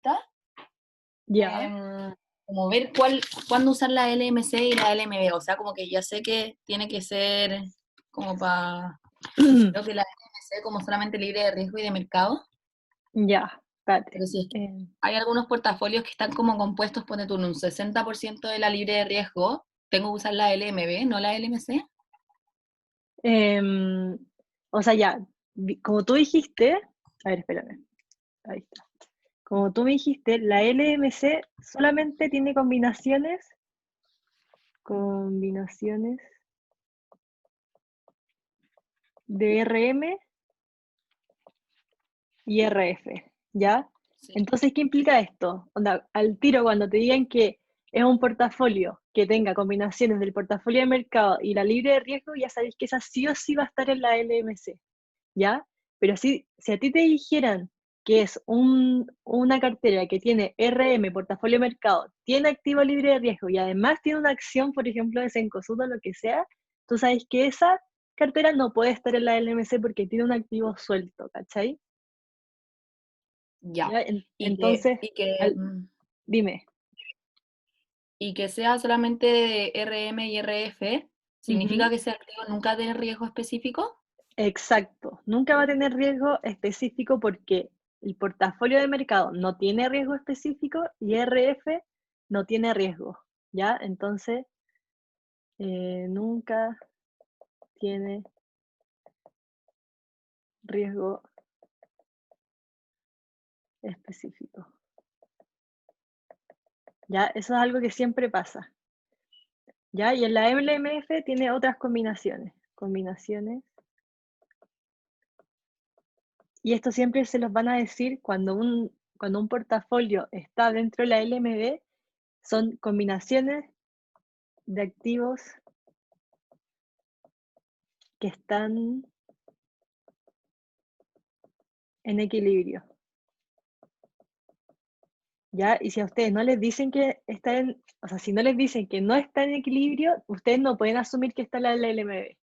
gusta, Ya. como ver cuándo usar la LMC y la LMB, o sea, como que ya sé que tiene que ser como para, creo que la LMC como solamente libre de riesgo y de mercado, Ya, pero espérate. si es que hay algunos portafolios que están como compuestos, ponte tú, en un 60% de la libre de riesgo, tengo que usar la LMB, no la LMC. Em, o sea, ya, como tú dijiste, a ver, espérame, ahí está. Como tú me dijiste, la LMC solamente tiene combinaciones de RM y RF, ¿ya? Sí. Entonces, ¿qué implica esto? Onda, al tiro, cuando te digan que es un portafolio que tenga combinaciones del portafolio de mercado y la libre de riesgo, ya sabéis que esa sí o sí va a estar en la LMC, ¿ya? Pero si a ti te dijeran que es una cartera que tiene RM, portafolio de mercado, tiene activo libre de riesgo y además tiene una acción, por ejemplo, de Cencosud o lo que sea, tú sabes que esa cartera no puede estar en la LMC porque tiene un activo suelto, ¿cachai? Ya. ¿Ya? Y que, Entonces, y que, al, dime. y que sea solamente de RM y RF, ¿significa Ujú. que ese activo nunca tiene riesgo específico? Exacto, nunca va a tener riesgo específico porque el portafolio de mercado no tiene riesgo específico y RF no tiene riesgo, ¿ya? Entonces, nunca tiene riesgo específico, ¿ya? Eso es algo que siempre pasa, ¿ya? Y en la LMF tiene otras combinaciones, y esto siempre se los van a decir cuando un portafolio está dentro de la LMB, son combinaciones de activos que están en equilibrio, ¿ya? Y si a ustedes no les dicen que está o sea, si no les dicen que no está en equilibrio, ustedes no pueden asumir que está en la LMB,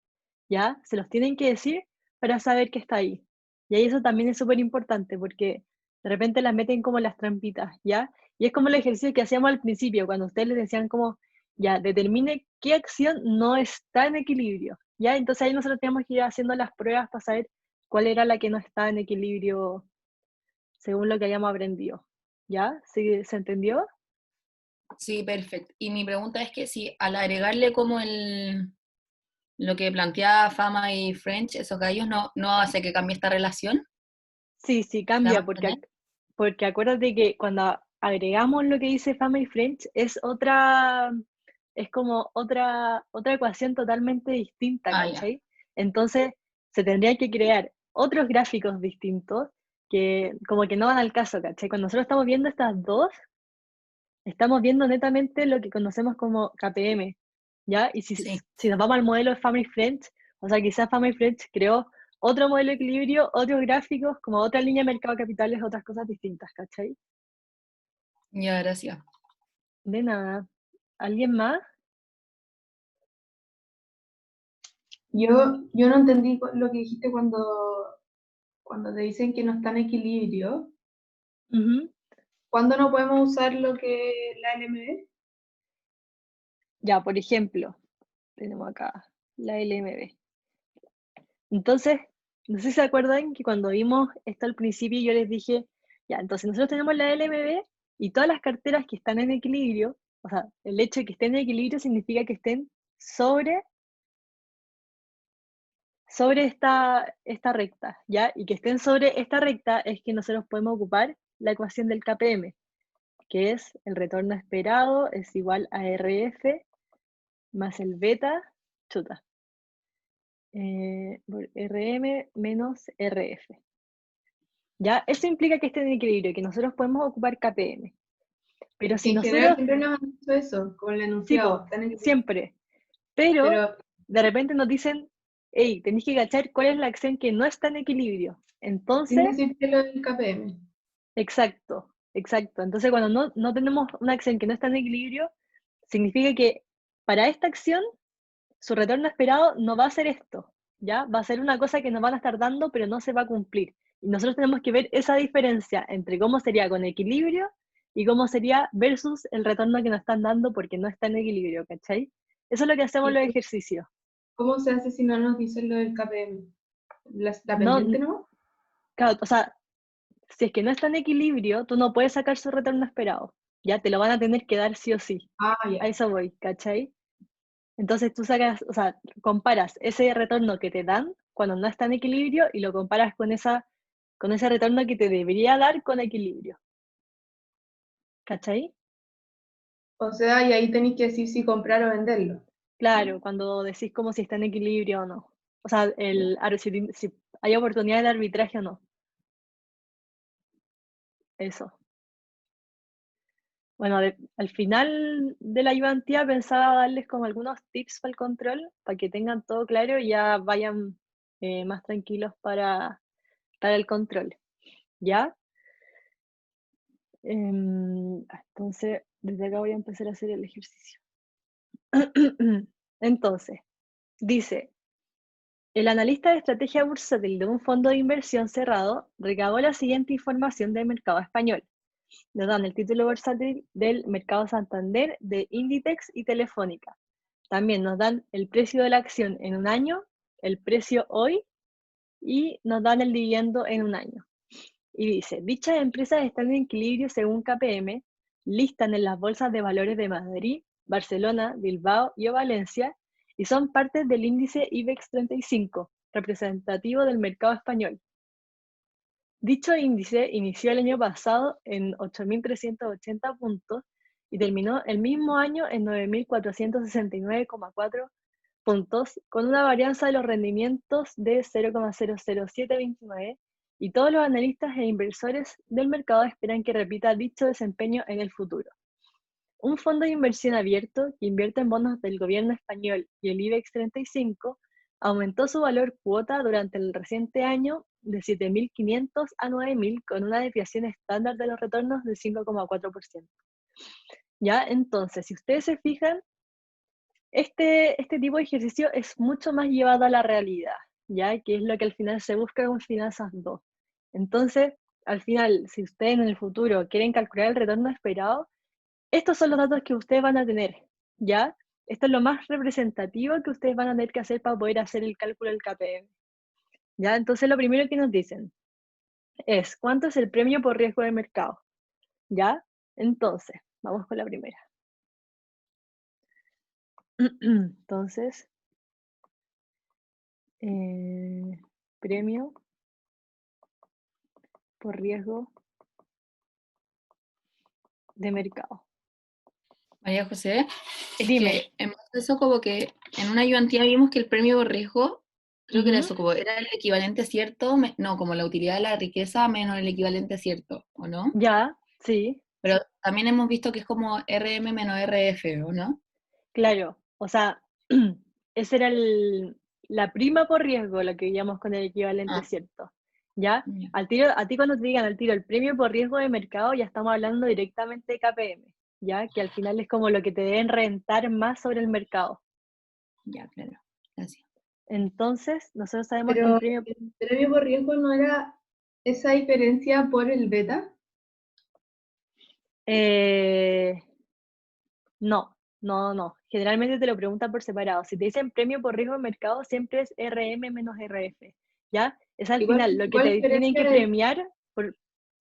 ¿ya? Se los tienen que decir para saber que está ahí. Y ahí eso también es súper importante porque de repente las meten como las trampitas, ¿ya? Y es como el ejercicio que hacíamos al principio, cuando ustedes les decían como, ya, determine qué acción no está en equilibrio, ¿ya? Entonces ahí nosotros tenemos que ir haciendo las pruebas para saber cuál era la que no está en equilibrio según lo que hayamos aprendido, ¿ya? ¿Se entendió? Sí, perfecto. Y mi pregunta es que si al agregarle como lo que plantea Fama y French, esos gallos no hace que cambie esta relación, Sí, sí, ¿se va a cambia, mantener? porque acuérdate que cuando agregamos lo que dice Family Friends es como otra ecuación totalmente distinta, Ah, ya. ¿cachai? Entonces se tendría que crear otros gráficos distintos que como que no van al caso, ¿cachai? Cuando nosotros estamos viendo estas dos, estamos viendo netamente lo que conocemos como KPM, ¿ya? Y Sí. si nos vamos al modelo de Family Friends, o sea, quizás Family Friends creó otro modelo de equilibrio, otros gráficos, como otra línea de mercado de capitales, otras cosas distintas, ¿cachai? Ya, gracias. De nada. ¿Alguien más? Yo no entendí lo que dijiste cuando te dicen que no está en equilibrio. Ujú. ¿Cuándo no podemos usar lo que la LMB? Ya, por ejemplo, tenemos acá la LMB. Entonces, no sé si se acuerdan que cuando vimos esto al principio yo les dije, ya, entonces nosotros tenemos la LMB y todas las carteras que están en equilibrio, o sea, el hecho de que estén en equilibrio significa que estén sobre esta recta, ¿ya? Y que estén sobre esta recta es que nosotros podemos ocupar la ecuación del KPM, que es el retorno esperado es igual a RF más el beta, chuta, por RM menos RF. ¿Ya? Eso implica que esté en equilibrio, que nosotros podemos ocupar KPM. Pero Es que si en general nosotros, siempre nos han dicho eso, con el sí, enunciado. po, Está en equilibrio. siempre, pero Pero de repente nos dicen, hey, tenéis que cachar cuál es la acción que no está en equilibrio. sin Entonces, decirte lo del KPM. exacto, exacto. Entonces, cuando no tenemos una acción que no está en equilibrio, significa que para esta acción, su retorno esperado no va a ser esto, ¿ya? Va a ser una cosa que nos van a estar dando, pero no se va a cumplir. Y nosotros tenemos que ver esa diferencia entre cómo sería con equilibrio y cómo sería versus el retorno que nos están dando porque no está en equilibrio, ¿cachai? Eso es lo que hacemos en los ejercicios. ¿Cómo se hace si no nos dicen lo del KPM? ¿La No, pendiente no? claro, o sea, si es que no está en equilibrio, tú no puedes sacar su retorno esperado. Ya te lo van a tener que dar sí o sí. Ah, A ya. eso voy, ¿cachai? Entonces tú sacas, o sea, comparas ese retorno que te dan cuando no está en equilibrio y lo comparas con ese retorno que te debería dar con equilibrio. ¿Cachai? O sea, y ahí tenéis que decir si comprar o venderlo. Claro, cuando decís como si está en equilibrio o no. O sea, Ya. si hay oportunidad de arbitraje o no. Eso. Bueno, al final de la ayudantía pensaba darles como algunos tips para el control, para que tengan todo claro y ya vayan más tranquilos para el control. ¿Ya? Entonces, desde acá voy a empezar a hacer el ejercicio. Entonces, dice, el analista de estrategia bursátil de un fondo de inversión cerrado recabó la siguiente información del mercado español. Nos dan el título bursátil del mercado Santander, de Inditex y Telefónica. También nos dan el precio de la acción en un año, el precio hoy y nos dan el dividendo en un año. Y dice, dichas empresas están en equilibrio según KPM, listan en las bolsas de valores de Madrid, Barcelona, Bilbao y Valencia y son parte del índice IBEX 35, representativo del mercado español. Dicho índice inició el año pasado en 8.380 puntos y terminó el mismo año en 9.469,4 puntos, con una varianza de los rendimientos de 0,00729, y todos los analistas e inversores del mercado esperan que repita dicho desempeño en el futuro. Un fondo de inversión abierto que invierte en bonos del gobierno español y el IBEX 35 aumentó su valor cuota durante el reciente año de 7.500 a 9.000 con una desviación estándar de los retornos del 5,4%. Ya, entonces, si ustedes se fijan, este tipo de ejercicio es mucho más llevado a la realidad, ya que es lo que al final se busca con Finanzas 2. Entonces, al final, si ustedes en el futuro quieren calcular el retorno esperado, estos son los datos que ustedes van a tener, ¿ya? Esto es lo más representativo que ustedes van a tener que hacer para poder hacer el cálculo del KPM, ¿ya? Entonces, lo primero que nos dicen es, ¿cuánto es el premio por riesgo de mercado? ¿Ya? Entonces, vamos con la primera. Entonces, premio por riesgo de mercado. María José, es Dime. que en base a eso como que en una ayudantía vimos que el premio por riesgo, creo que era Ujú. eso, como era el equivalente cierto, no, como la utilidad de la riqueza menos el equivalente cierto, ¿o no? Ya, sí, Pero también hemos visto que es como RM menos RF, ¿o no? claro. O sea, esa era la prima por riesgo, lo que veíamos con el equivalente Ah, cierto. ¿Ya? ya. Al tiro, a ti cuando te digan al tiro el premio por riesgo de mercado, ya estamos hablando directamente de KPM, ¿ya? Que al final es como lo que te deben rentar más sobre el mercado. Ya, claro. Gracias. Entonces, nosotros sabemos que el Pero premio... el premio por riesgo no era esa diferencia por el beta. No, no. Generalmente te lo preguntan por separado. Si te dicen premio por riesgo de mercado, siempre es RM menos RF, ¿ya? Es al Igual, final lo que ¿cuál te tienen que diferencia premiar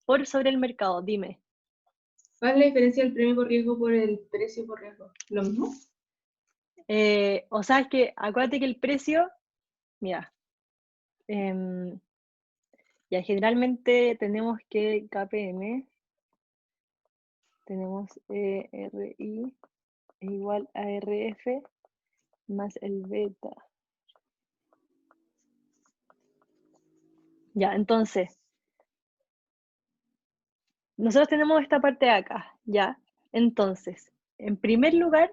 por sobre el mercado. Dime. ¿cuál es la diferencia del premio por riesgo por el precio por riesgo? ¿Lo mismo? O sea, es que acuérdate que el precio, mira, ya generalmente tenemos que KPM, tenemos RI es igual a RF más el beta. Ya, entonces, nosotros tenemos esta parte de acá, ¿ya? Entonces, en primer lugar,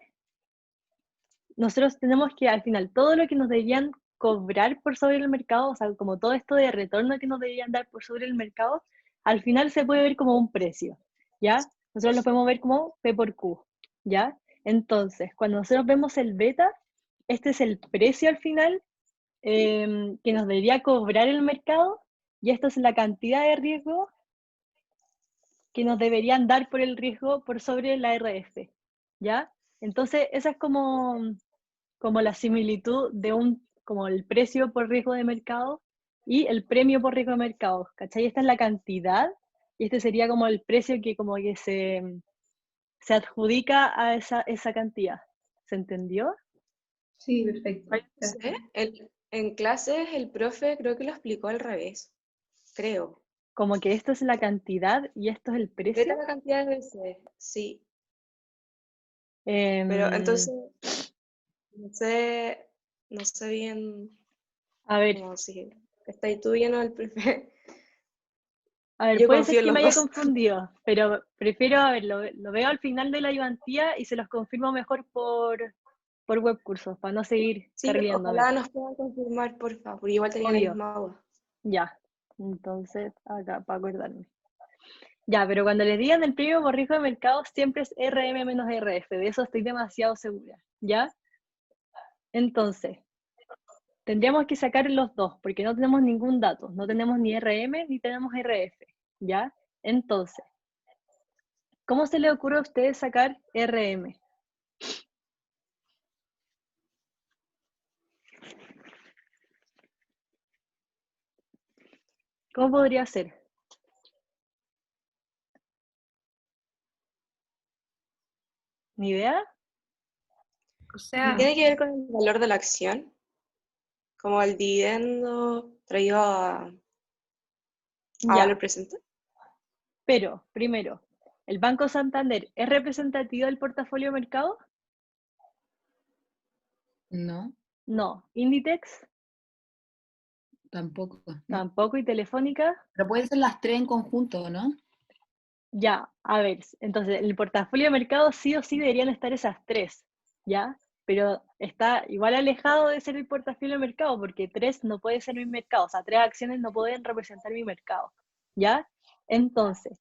nosotros tenemos que al final todo lo que nos deberían cobrar por sobre el mercado, o sea, como todo esto de retorno que nos deberían dar por sobre el mercado, al final se puede ver como un precio, ¿ya? Nosotros lo podemos ver como P por Q, ¿ya? Entonces, cuando nosotros vemos el beta, este es el precio al final que nos debería cobrar el mercado, y esto es la cantidad de riesgo que nos deberían dar por el riesgo por sobre la RF, ¿ya? Entonces, esa es como la similitud de como el precio por riesgo de mercado y el premio por riesgo de mercado, ¿cachai? Esta es la cantidad y este sería como el precio que como que se adjudica a esa cantidad. ¿Se entendió? Sí, perfecto. Ay, Gracias. En clases el profe creo que lo explicó al revés, creo. Como que esto es la cantidad y esto es el Vete precio. la cantidad de veces, sí. Em, Pero entonces, no sé bien a ver, cómo si está ahí tú bien o el profe. Yo puede ser confío en que me los haya dos. confundido, pero prefiero, a ver, lo veo al final de la ayudantía y se los confirmo mejor por webcursos, para no seguir Sí, carrileándome. ojalá nos puedan confirmar, por favor. Igual tenía la Obvio, misma duda. ya. Entonces, acá, para acordarme. Ya, pero cuando les digan el premio por riesgo de mercado, siempre es RM menos RF, de eso estoy demasiado segura, ¿ya? Entonces, tendríamos que sacar los dos, porque no tenemos ningún dato, no tenemos ni RM ni tenemos RF, ¿ya? Entonces, ¿cómo se le ocurre a ustedes sacar RM? ¿Cómo podría ser? ¿Ni idea? O sea, ¿Tiene que ver con el valor de la acción? Como el dividendo traído a valor Ya, presente. pero primero, ¿el Banco Santander es representativo del portafolio de mercado? no, No. ¿Inditex? tampoco. No. Tampoco. ¿Y Telefónica? Pero pueden ser las tres en conjunto, ¿no? Ya, a ver, entonces el portafolio de mercado sí o sí deberían estar esas tres, ¿ya? Pero está igual alejado de ser el portafolio de mercado, porque tres no puede ser mi mercado, o sea, tres acciones no pueden representar mi mercado, ¿ya? Entonces,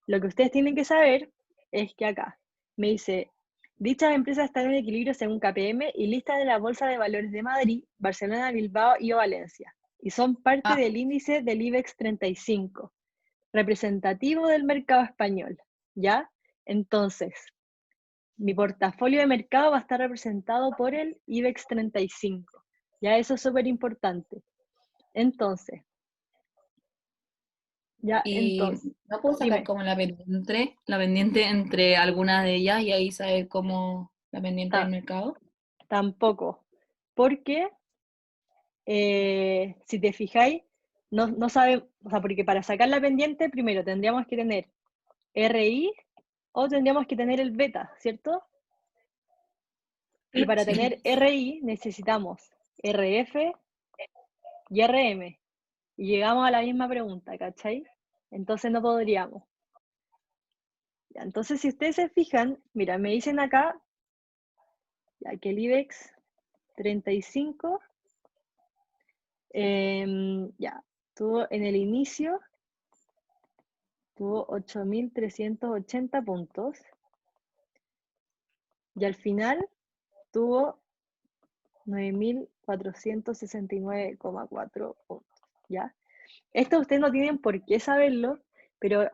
lo que ustedes tienen que saber es que acá me dice, dichas empresas están en equilibrio según KPM y lista de la Bolsa de Valores de Madrid, Barcelona, Bilbao y Valencia, y son parte Ah. del índice del IBEX 35 representativo del mercado español, ¿ya? Entonces, mi portafolio de mercado va a estar representado por el IBEX 35, ¿ya? Eso es súper importante. Entonces, ya, Y entonces, no puedo sacar dime, como la pendiente entre algunas de ellas y ahí saber cómo la pendiente del mercado. tampoco, porque si te fijáis, no sabe, o sea, porque para sacar la pendiente, primero tendríamos que tener RI o tendríamos que tener el beta, ¿cierto? Y para Sí. tener RI necesitamos RF y RM. Y llegamos a la misma pregunta, ¿cachai? Entonces no podríamos. Ya, entonces, si ustedes se fijan, mira, me dicen acá ya, que el IBEX 35 ya, tuvo en el inicio, tuvo 8.380 puntos y al final tuvo 9.469,4 puntos, ¿ya? Esto ustedes no tienen por qué saberlo, pero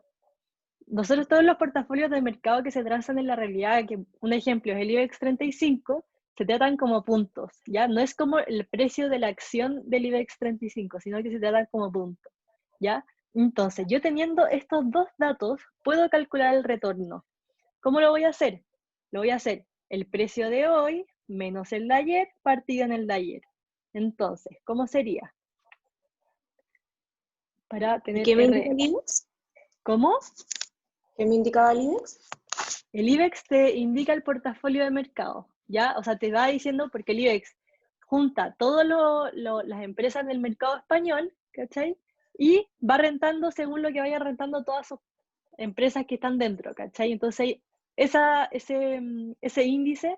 nosotros todos los portafolios de mercado que se transan en la realidad, que un ejemplo es el IBEX 35, se tratan como puntos, ¿ya? No es como el precio de la acción del IBEX 35, sino que se tratan como puntos, ¿ya? Entonces, yo teniendo estos dos datos, puedo calcular el retorno. ¿Cómo lo voy a hacer? Lo voy a hacer el precio de hoy menos el de ayer partido en el de ayer. Entonces, ¿cómo sería? Para ¿Y tener qué me indica R. el IBEX? ¿Cómo? ¿Qué me indicaba el IBEX? El IBEX te indica el portafolio de mercado, ¿ya? O sea, te va diciendo, porque el IBEX junta todas las empresas del mercado español, ¿cachai? Y va rentando según lo que vaya rentando todas sus empresas que están dentro, ¿cachai? Entonces, ese índice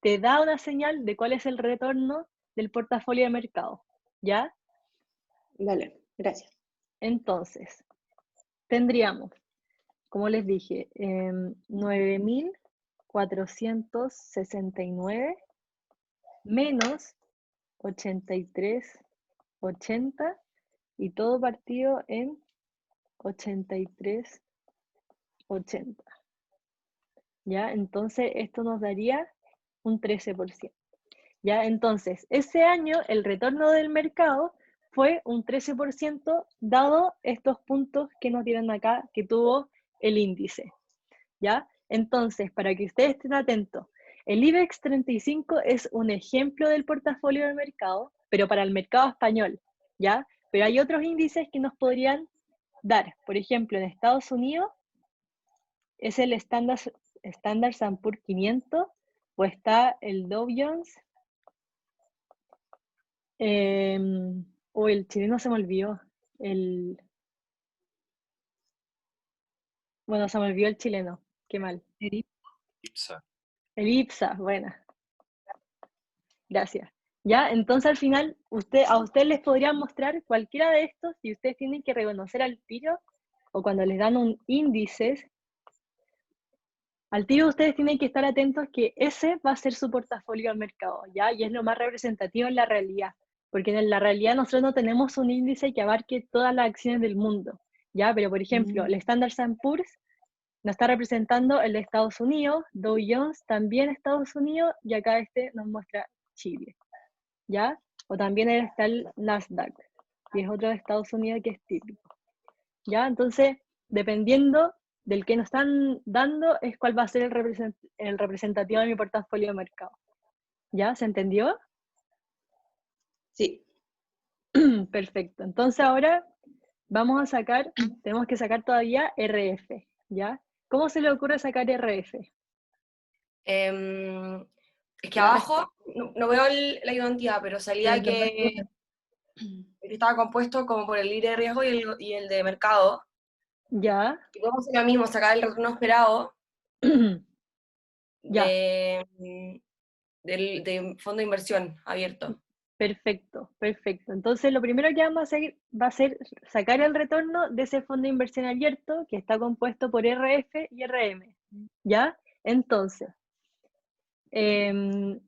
te da una señal de cuál es el retorno del portafolio de mercado, ¿ya? Vale, gracias. Entonces, tendríamos, como les dije, 9.469 menos 83,80 y todo partido en 83,80. ¿Ya? Entonces esto nos daría un 13%. ¿Ya? Entonces, ese año el retorno del mercado fue un 13% dado estos puntos que nos dieron acá que tuvo el índice. ¿Ya? Entonces, para que ustedes estén atentos, el IBEX 35 es un ejemplo del portafolio del mercado, pero para el mercado español, ¿ya? Pero hay otros índices que nos podrían dar. Por ejemplo, en Estados Unidos es el Standard & Poor's 500 o está el Dow Jones. El chileno se me olvidó. Bueno, se me olvidó el chileno. Qué mal. IPSA. El IPSA, bueno. Gracias. Ya, entonces al final a ustedes les podrían mostrar cualquiera de estos y ustedes tienen que reconocer al tiro o cuando les dan un índice, al tiro ustedes tienen que estar atentos que ese va a ser su portafolio al mercado, ¿ya? Y es lo más representativo en la realidad, porque en la realidad nosotros no tenemos un índice que abarque todas las acciones del mundo, ¿ya? Pero por ejemplo, el Standard & Poor's nos está representando el de Estados Unidos, Dow Jones también Estados Unidos, y acá este nos muestra Chile, ¿ya? O también está el Nasdaq, que es otro de Estados Unidos que es típico, ¿ya? Entonces, dependiendo del que nos están dando, es cuál va a ser el representativo de mi portafolio de mercado. ¿Ya? ¿Se entendió? Sí. Perfecto. Entonces ahora tenemos que sacar todavía RF, ¿ya? ¿Cómo se le ocurre sacar RF? Es que abajo, no veo la identidad, pero salía que estaba compuesto como por el libre de riesgo y el de mercado. ¿Ya? Y podemos hacer lo mismo, sacar el retorno esperado Ya. de fondo de inversión abierto. Perfecto, perfecto. Entonces lo primero que vamos a hacer va a ser sacar el retorno de ese fondo de inversión abierto que está compuesto por RF y RM. ¿Ya? Entonces, lo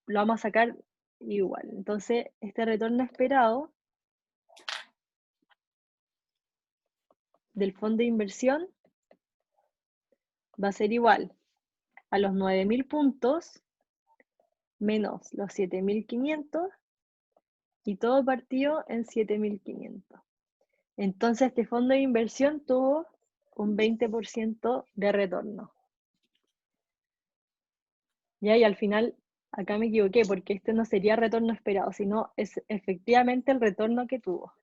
vamos a sacar igual. Entonces, este retorno esperado del fondo de inversión va a ser igual a los 9.000 puntos menos los 7.500 y todo partido en 7.500. Entonces, este fondo de inversión tuvo un 20% de retorno. ¿Ya? Y al final, acá me equivoqué, porque este no sería retorno esperado, sino es efectivamente el retorno que tuvo.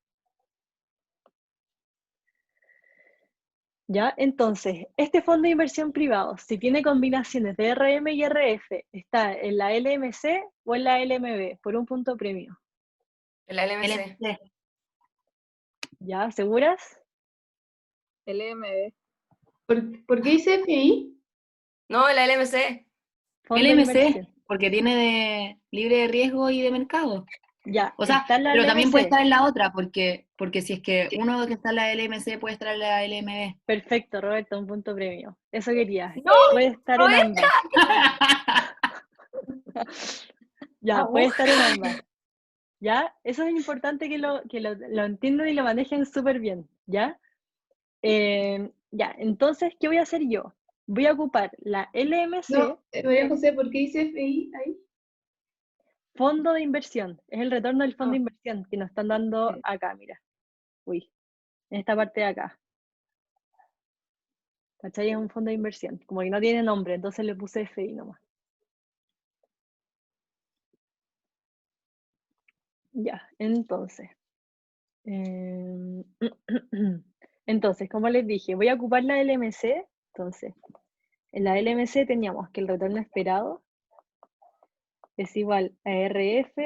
¿Ya? Entonces, este fondo de inversión privado, si tiene combinaciones de RM y RF, ¿está en la LMC o en la LMB? Por un punto premio. En la LMC. ¿Ya? ¿Seguras? LMB. ¿Por qué dice FI? No, en la LMC. Fondo de LMC, inversión. porque tiene de libre de riesgo y de mercado. Ya, O sea, está en la pero también puede LMC. estar en la otra, porque si es que uno que está en la LMC puede estar en la LMB. Perfecto, Roberto, un punto premio. Eso quería. ¡No! Puede estar en ambas. Ya, puede estar en ambas. ¿Ya? Eso es importante que lo entiendan y lo manejen súper bien, ¿ya? Ya, entonces, ¿qué voy a hacer yo? Voy a ocupar la LMC, No, María José, ¿por qué dice FI ahí? fondo de inversión. Es el retorno del fondo de inversión que nos están dando acá, mira. Uy, en esta parte de acá. ¿Cachai? Es un fondo de inversión. Como que no tiene nombre, entonces le puse FI nomás. Ya, entonces. Entonces, como les dije, voy a ocupar la LMC. Entonces, en la LMC teníamos que el retorno esperado es igual a RF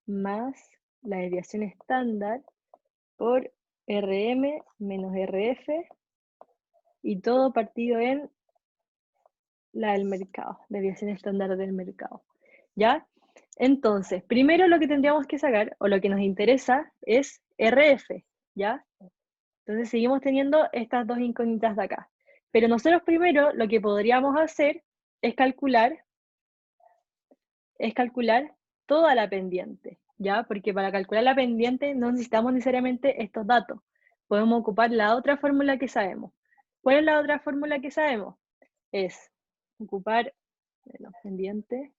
más la desviación estándar por RM menos RF y todo partido en la del mercado, desviación estándar del mercado. ¿Ya? Entonces, primero lo que tendríamos que sacar, o lo que nos interesa, es RF, ¿ya? Entonces seguimos teniendo estas dos incógnitas de acá. Pero nosotros primero lo que podríamos hacer es calcular toda la pendiente, ¿ya? Porque para calcular la pendiente no necesitamos necesariamente estos datos. Podemos ocupar la otra fórmula que sabemos. ¿Cuál es la otra fórmula que sabemos? Es ocupar, bueno, pendiente.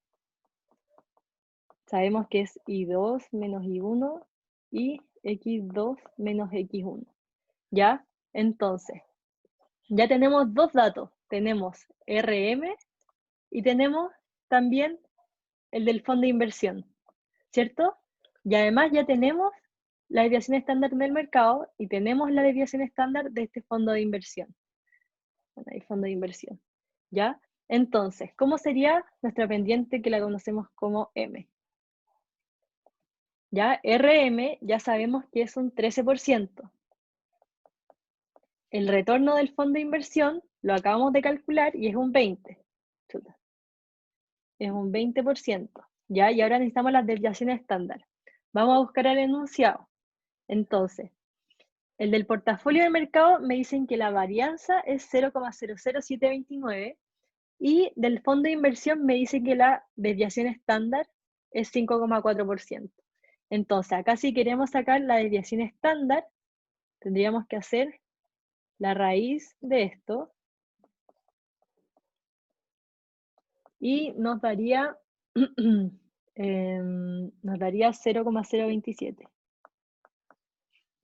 Sabemos que es I2 menos I1 y X2 menos X1. ¿Ya? Entonces, ya tenemos dos datos. Tenemos RM y tenemos también el del fondo de inversión, ¿cierto? Y además ya tenemos la desviación estándar del mercado y tenemos la desviación estándar de este fondo de inversión. Bueno, ahí fondo de inversión, ¿ya? Entonces, ¿cómo sería nuestra pendiente que la conocemos como M? Ya, RM ya sabemos que es un 13%. El retorno del fondo de inversión lo acabamos de calcular y es un 20%. Chuta. Es un 20%. ¿Ya? Y ahora necesitamos las desviaciones estándar. Vamos a buscar el enunciado. Entonces, el del portafolio de mercado me dicen que la varianza es 0,00729 y del fondo de inversión me dicen que la desviación estándar es 5,4%. Entonces, acá si queremos sacar la desviación estándar, tendríamos que hacer la raíz de esto y nos daría 0,027.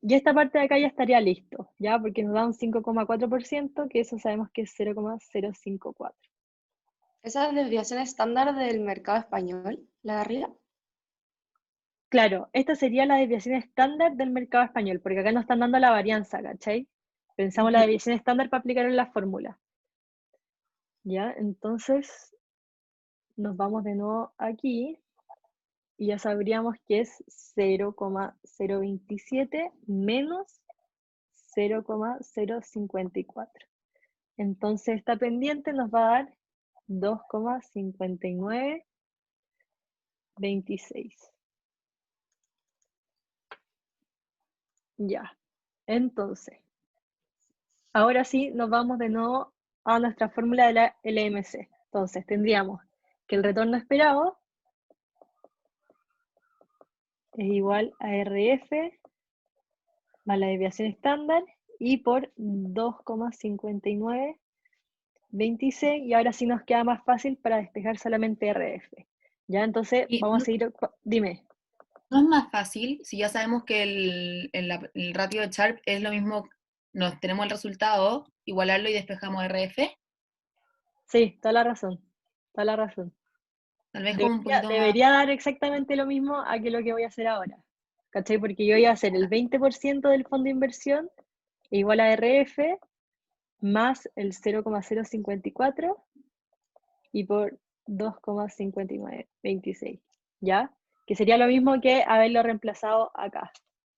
Y esta parte de acá ya estaría listo, ¿ya? Porque nos da un 5,4%, que eso sabemos que es 0,054. ¿Esa es la desviación estándar del mercado español, la de arriba? Claro, esta sería la desviación estándar del mercado español, porque acá nos están dando la varianza, ¿cachai? Pensamos la desviación estándar para aplicar en la fórmula. ¿Ya? Entonces, nos vamos de nuevo aquí y ya sabríamos que es 0,027 menos 0,054. Entonces esta pendiente nos va a dar 2,5926. Ya, entonces, ahora sí nos vamos de nuevo a nuestra fórmula de la LMC. Entonces tendríamos que el retorno esperado es igual a RF más la desviación estándar y por 2,5926, y ahora sí nos queda más fácil para despejar solamente RF. Ya, entonces Y vamos a seguir, dime. ¿no es más fácil si ya sabemos que el ratio de Sharp es lo mismo, nos tenemos el resultado, igualarlo y despejamos RF? Sí, toda la razón, toda la razón. Tal vez como un poquito más... Debería dar exactamente lo mismo a que lo que voy a hacer ahora, ¿cachai? Porque yo iba a hacer el 20% del fondo de inversión igual a RF más el 0,054 y por 2,5926, ¿ya? Que sería lo mismo que haberlo reemplazado acá,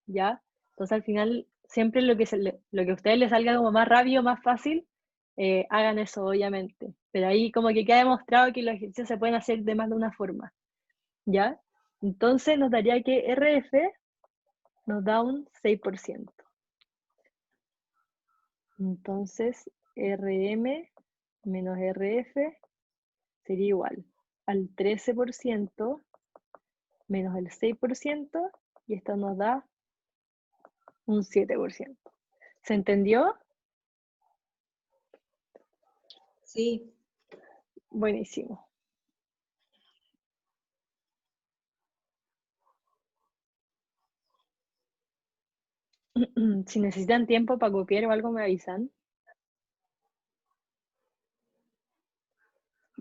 ¿ya? Entonces al final, siempre lo que a ustedes les salga como más rápido, más fácil, hagan eso obviamente. Pero ahí como que queda demostrado que los ejercicios se pueden hacer de más de una forma, ¿ya? Entonces nos daría que RF nos da un 6%. Entonces RM menos RF sería igual al 13% menos el 6%, y esto nos da un 7%. ¿Se entendió? Sí. Buenísimo. Si necesitan tiempo para copiar o algo, me avisan.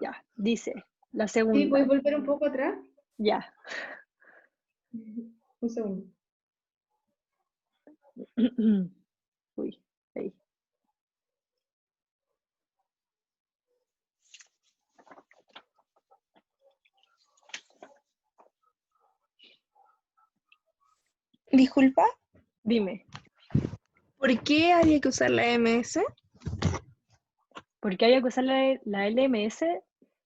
Ya, dice la Sí, segunda. ¿puedes volver un poco atrás? Ya. Un segundo. Uy, ahí. Disculpa, Dime, ¿por qué había que usar la MS? ¿por qué había que usar la LMS?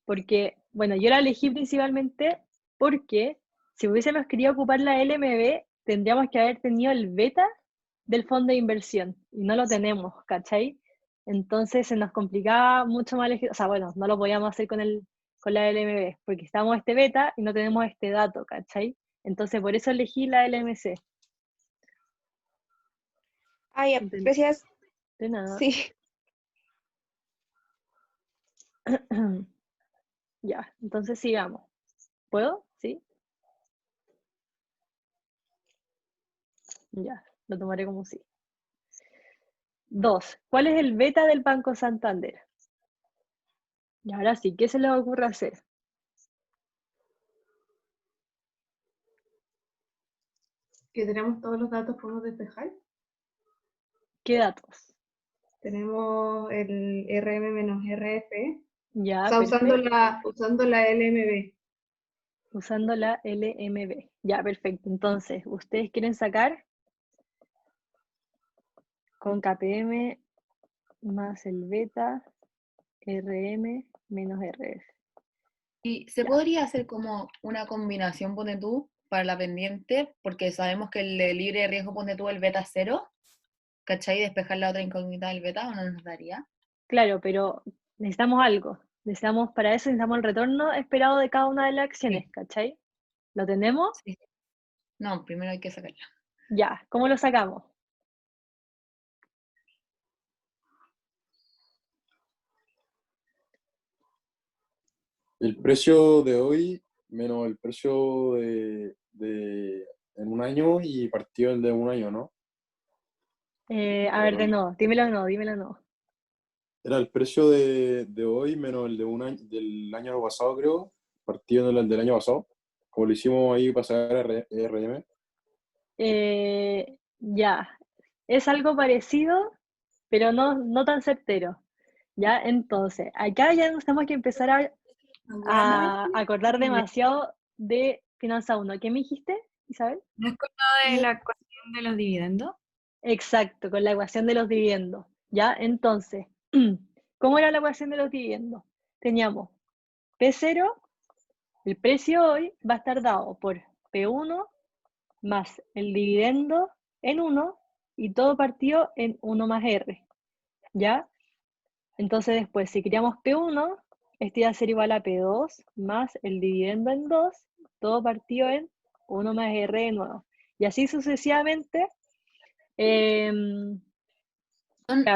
Porque, bueno, yo la elegí principalmente porque si hubiésemos querido ocupar la LMB, tendríamos que haber tenido el beta del fondo de inversión, y no lo tenemos, ¿cachai? Entonces se nos complicaba mucho más elegir, o sea, bueno, no lo podíamos hacer con la LMB, porque estamos este beta y no tenemos este dato, ¿cachai? Entonces, por eso elegí la LMC. Ah, ya, Enten- gracias. De nada. Sí. Ya, entonces sigamos. ¿Puedo? ¿Sí? Ya, lo tomaré como sí. 2. ¿Cuál es el beta del Banco Santander? Y ahora sí, ¿qué se les ocurre hacer? Que tenemos todos los datos, podemos despejar. ¿Qué datos? Tenemos el RM menos RF. Ya, O sea, usando perfecto. usando la LMB. Usando la LMB. Ya, perfecto. Entonces, ¿ustedes quieren sacar con KPM más el beta, RM menos RF? Y se Ya. podría hacer como una combinación, ponte tú, para la pendiente, porque sabemos que el de libre de riesgo, ponte tú, el beta 0, ¿cachai? Y despejar la otra incógnita del beta, ¿o no nos daría? Claro, pero necesitamos algo. Para eso necesitamos el retorno esperado de cada una de las acciones, Sí. ¿cachai? ¿Lo tenemos? Sí. No, primero hay que sacarla. Ya, ¿cómo lo sacamos? El precio de hoy menos el precio en un año y partido el de un año, ¿no? A ver, de nuevo, dímelo de nuevo. Era el precio de hoy menos el de un año, del año pasado, creo, partido del año pasado, como lo hicimos ahí para sacar RM. Ya, es algo parecido, pero no tan certero. Ya, entonces, acá ya nos tenemos que empezar a acordar demasiado de Finanza 1. ¿Qué me dijiste, Isabel? ¿No es con lo de la ecuación de los dividendos? Exacto, con la ecuación de los dividendos. ¿Ya? Entonces, ¿cómo era la ecuación de los dividendos? Teníamos P0, el precio hoy va a estar dado por P1 más el dividendo en 1 y todo partido en 1 más R. ¿Ya? Entonces después, si queríamos P1, este iba a ser igual a P2 más el dividendo en 2, todo partido en 1 más R de nuevo. Y así sucesivamente. Claro,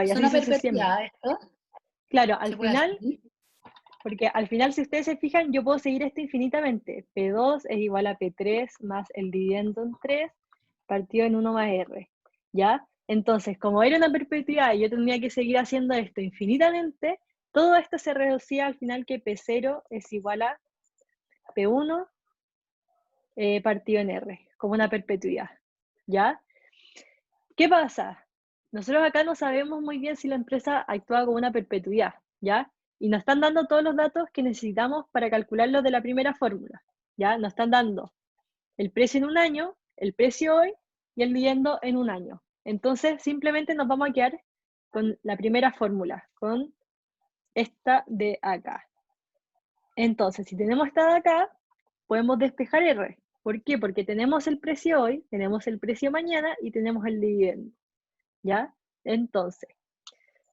y ¿Son así a sucesivamente. perpetuidad esto? Claro, al ¿Se puede final, hacer? porque al final, si ustedes se fijan, yo puedo seguir esto infinitamente. P2 es igual a P3 más el dividendo en 3 partido en 1 más R. ¿Ya? Entonces, como era una perpetuidad y yo tendría que seguir haciendo esto infinitamente, todo esto se reducía al final que P0 es igual a P1 partido en R, como una perpetuidad. ¿Ya? ¿Qué pasa? Nosotros acá no sabemos muy bien si la empresa actúa como una perpetuidad, ¿ya? Y nos están dando todos los datos que necesitamos para calcularlos de la primera fórmula, ¿ya? Nos están dando el precio en un año, el precio hoy y el dividendo en un año. Entonces, simplemente nos vamos a quedar con la primera fórmula, con esta de acá. Entonces, si tenemos esta de acá, podemos despejar R. ¿Por qué? Porque tenemos el precio hoy, tenemos el precio mañana y tenemos el dividendo. ¿Ya? Entonces,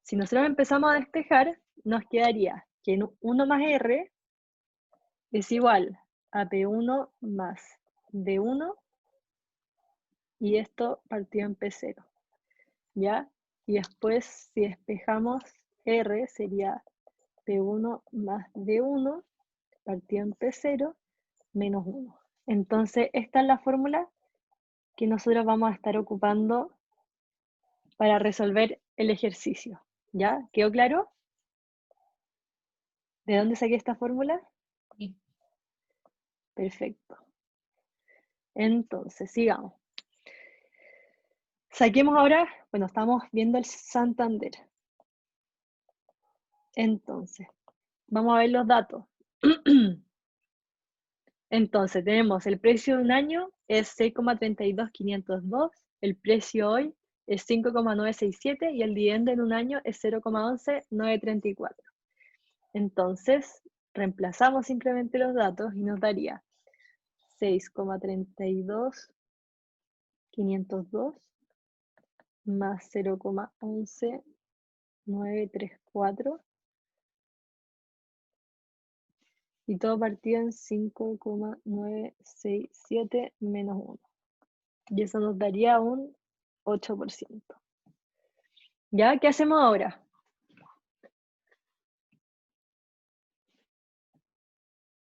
si nosotros empezamos a despejar, nos quedaría que 1 más R es igual a P1 más D1 y esto partido en P0. ¿Ya? Y después, si despejamos R, sería P1 más D1 partido en P0 menos 1. Entonces, esta es la fórmula que nosotros vamos a estar ocupando para resolver el ejercicio. ¿Ya? ¿Quedó claro? ¿De dónde saqué esta fórmula? Sí. Perfecto. Entonces, sigamos. Saquemos ahora, bueno, estamos viendo el Santander. Entonces, vamos a ver los datos. Entonces, tenemos el precio de un año es 6,32502, el precio hoy es 5,967 y el dividendo en un año es 0,11934. Entonces, reemplazamos simplemente los datos y nos daría 6,32502 más 0,11934 Y todo partido en 5,967 menos 1. Y eso nos daría un 8%. ¿Ya? ¿Qué hacemos ahora?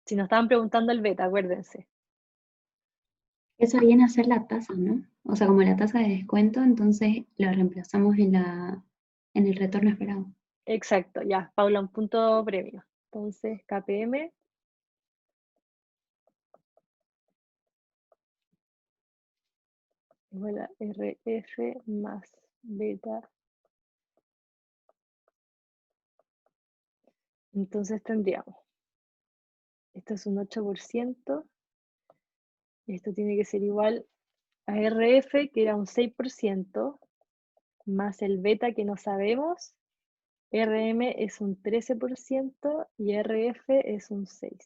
Si nos estaban preguntando el beta, acuérdense. Eso viene a ser la tasa, ¿no? O sea, como la tasa de descuento, entonces lo reemplazamos en el retorno esperado. Exacto, ya, Paula, un punto premio. Entonces, KPM igual a RF más beta. Entonces tendríamos, esto es un 8%, y esto tiene que ser igual a RF, que era un 6%, más el beta que no sabemos. RM es un 13% y RF es un 6%.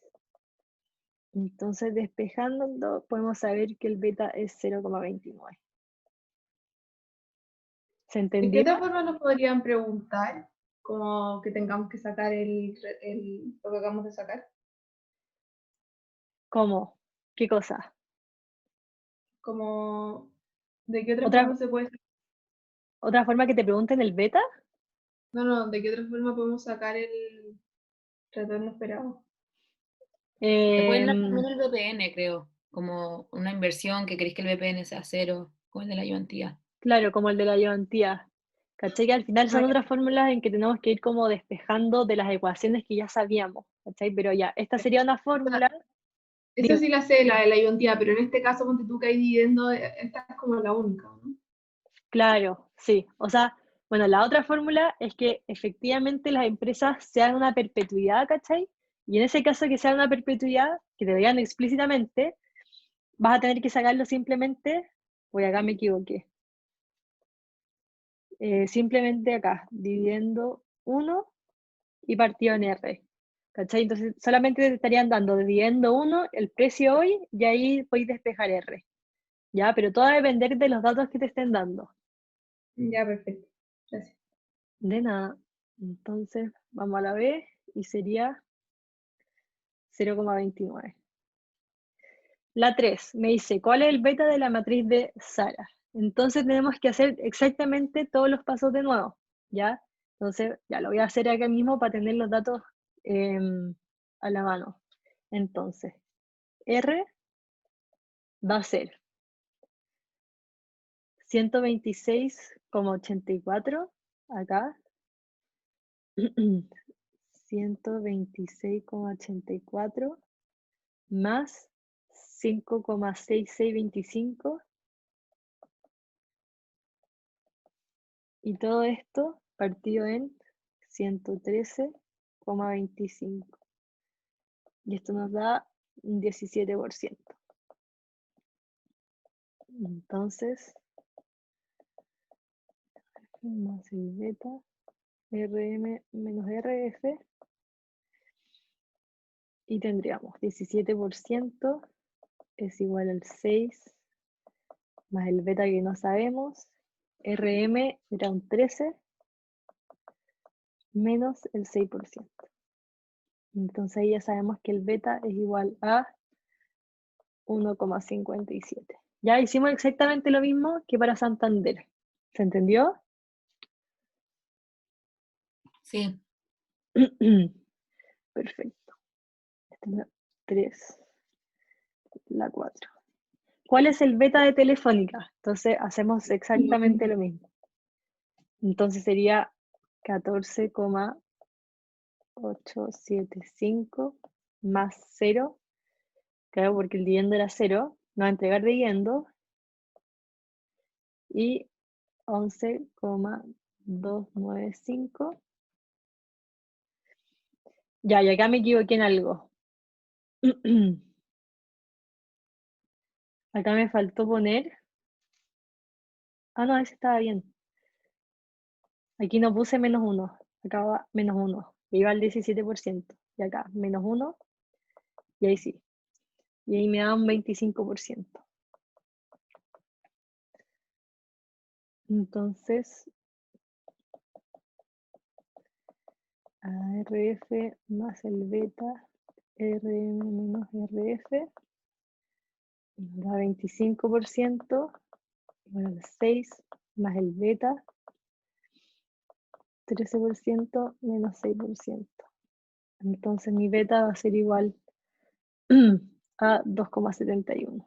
Entonces, despejando, podemos saber que el beta es 0,29. ¿Se ¿De qué entendió? otra forma nos podrían preguntar? Como que tengamos que sacar lo que acabamos de sacar. ¿Cómo? ¿Qué cosa? Como, ¿de qué otra ¿Otra, forma se puede sacar? otra forma que te pregunten el beta? No, ¿de qué otra forma podemos sacar el retorno esperado? Te pueden dar Em, también el VPN, creo, como una inversión que queréis que el VPN sea cero, como el de la ayudantía. claro, como el de la ayudantía. ¿Cachai? Que al final son otras fórmulas en que tenemos que ir como despejando de las ecuaciones que ya sabíamos. ¿Cachai? Pero ya, esta sería una fórmula. Esa sí la sé, la de la ayudantía, pero en este caso, ponte tú que hay dividendo, esta es como la única, ¿no? Claro, sí. O sea, bueno, la otra fórmula es que efectivamente las empresas sean una perpetuidad, ¿cachai? Y en ese caso que sea una perpetuidad, que te digan explícitamente, vas a tener que sacarlo simplemente, voy acá me equivoqué. Simplemente acá, dividiendo 1 y partido en R. ¿Cachai? Entonces solamente te estarían dando dividiendo 1 el precio hoy y ahí podéis despejar R. ¿Ya? Pero todo va a depender de los datos que te estén dando. Ya, perfecto. Gracias. De nada. Entonces, vamos a la B y sería 0,29. La 3 me dice, ¿cuál es el beta de la matriz de Sara? Entonces tenemos que hacer exactamente todos los pasos de nuevo, ¿ya? Entonces, ya lo voy a hacer acá mismo para tener los datos a la mano. Entonces, R va a ser 126,84 acá. 126,84 más 5,6625 y todo esto partido en 113,25 y esto nos da un 17%. Entonces, más el beta, RM menos RF, y tendríamos 17% es igual al 6 más el beta que no sabemos, RM era un 13 menos el 6%. Entonces ahí ya sabemos que el beta es igual a 1,57. Ya hicimos exactamente lo mismo que para Santander. ¿Se entendió? Sí. Perfecto. Esta es la 3, la 4. ¿Cuál es el beta de Telefónica? Entonces hacemos exactamente lo mismo. Entonces sería 14,875 más 0. Claro, porque el dividendo era 0. Nos va a entregar dividendo. Y 11,295. Ya, y acá me equivoqué en algo. Acá me faltó poner. Ah, no, ese estaba bien. Aquí no puse menos 1. Acá va menos 1. Iba al 17%. Y acá, menos 1. Y ahí sí. Y ahí me da un 25%. Entonces, ARF más el beta RM menos RF, nos da 25%, igual al 6, más el beta, 13% menos 6%. Entonces mi beta va a ser igual a 2,71.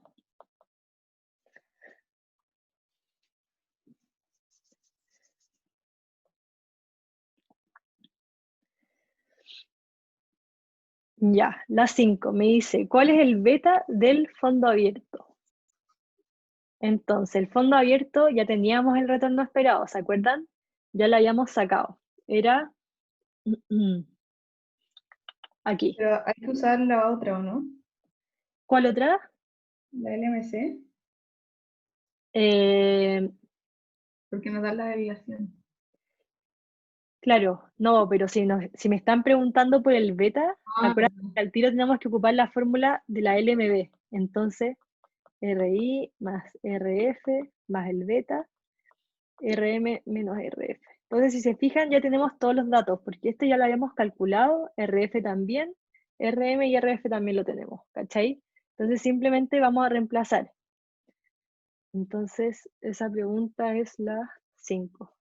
Ya, la 5 me dice, ¿cuál es el beta del fondo abierto? Entonces, el fondo abierto ya teníamos el retorno esperado, ¿se acuerdan? Ya lo habíamos sacado. Era aquí. Pero hay que usar la otra, ¿o no? ¿Cuál otra? La LMC, Eh, porque nos da la desviación. claro, no, pero si me están preguntando por el beta, acuérdense que al tiro tenemos que ocupar la fórmula de la LMB. Entonces, RI más RF más el beta, RM menos RF. Entonces, si se fijan, ya tenemos todos los datos, porque este ya lo habíamos calculado, RF también, RM y RF también lo tenemos, ¿cachai? Entonces, simplemente vamos a reemplazar. Entonces, esa pregunta es la 5.